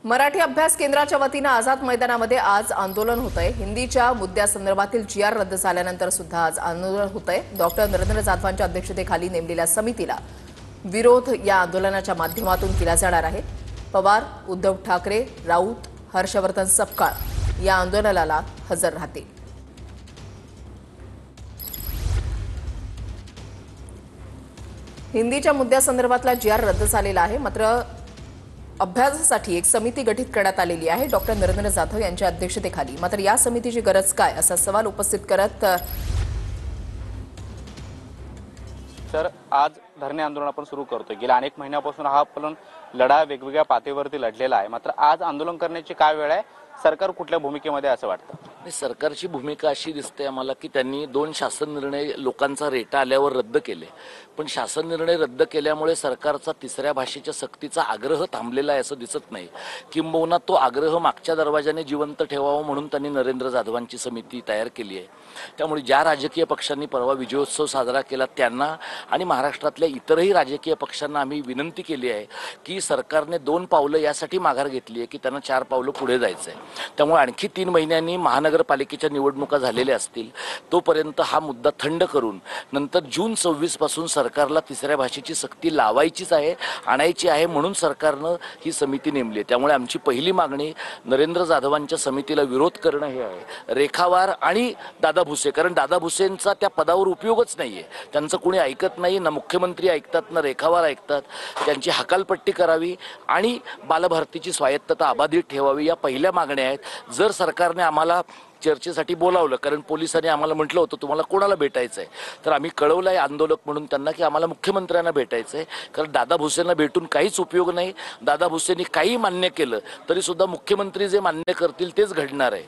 मराठी अभ्यास केंद्राच्या वतीने आझाद मैदानामध्ये आज आंदोलन होतंय। हिंदीच्या मुद्द्यासंदर्भातील जीआर रद्द झाल्यानंतर सुद्धा आज आंदोलन होतंय। डॉक्टर नरेंद्र जाधवांच्या अध्यक्षतेखाली नेमलेल्या समितीला विरोध या आंदोलनाच्या माध्यमातून केला जाणार आहे। पवार, उद्धव ठाकरे, राऊत, हर्षवर्धन सपकाळ या आंदोलनाला हजर राहतील। हिंदीच्या मुद्द्यासंदर्भातला जीआर रद्द झालेला आहे, मात्र अभ्यासासाठी एक समिती गठीत करण्यात आलेली आहे डॉक्टर नरेंद्र जाधव यांच्या अध्यक्षतेखाली। मात्र या समितीची गरज काय असा सवाल उपस्थित करत तर आज धरणे आंदोलन आपण सुरू करतोय। गेल्या अनेक महिन्यापासून हा आपण लढा वेगवेगळ्या पातळीवरती लढलेला आहे, मात्र आज आंदोलन करण्याची काय वेळ आहे? सरकार कुठल्या भूमिकेमध्ये असं वाटतं? सरकारची भूमिका अशी दिसते आम्हाला की त्यांनी 2 शासन निर्णय लोकांचा रेटा आल्यावर रद्द केले, पण शासन निर्णय रद्द केल्यामुळे सरकारचा तिसऱ्या भाषेच्या सक्तीचा आग्रह थांबलेला आहे असं दिसत नाही। किंबहुना तो आग्रह मागच्या दरवाजाने जिवंत ठेवावा म्हणून त्यांनी नरेंद्र जाधवांची समिती तयार केली आहे। त्यामुळे ज्या राजकीय पक्षांनी परवा विजयोत्सव साजरा केला त्यांना आणि महाराष्ट्रातल्या इतरही राजकीय पक्षांना आम्ही विनंती केली आहे की सरकारने 2 पावलं यासाठी माघार घेतली आहे की त्यांना 4 पावलं पुढे जायचं आहे। त्यामुळे आणखी 3 महिन्यांनी महानगरपालिकेच्या निवडणुका झालेल्या असतील, तोपर्यंत हा मुद्दा थंड करून नंतर जून 26 पासून सरकारला तिसऱ्या भाषेची सक्ती लावायचीच आहे, आणायची आहे, म्हणून सरकारनं ही समिती नेमली आहे। त्यामुळे आमची पहिली मागणी नरेंद्र जाधवांच्या समितीला विरोध करणं हे आहे। रेखावार आणि दादा भुसे, कारण दादा भुसेंचा त्या पदावर उपयोगच नाही आहे, त्यांचं कोणी ऐकत नाही, ना मुख्यमंत्री ऐकतात ना रेखावार ऐकतात। त्यांची हकालपट्टी करावी आणि बालभारतीची स्वायत्तता अबाधित ठेवावी या पहिल्या मागण्या आहेत। जर सरकारने आम्हाला चर्चेसाठी बोलावलं, कारण पोलिसांनी आम्हाला म्हटलं होतं तुम्हाला कोणाला भेटायचं आहे, तर आम्ही कळवलं आहे आंदोलक म्हणून त्यांना की आम्हाला मुख्यमंत्र्यांना भेटायचं आहे, कारण दादा भुसेंना भेटून काहीच उपयोग नाही। दादा भुसेंनी काही मान्य केलं तरी सुद्धा मुख्यमंत्री जे मान्य करतील तेच घडणार आहे।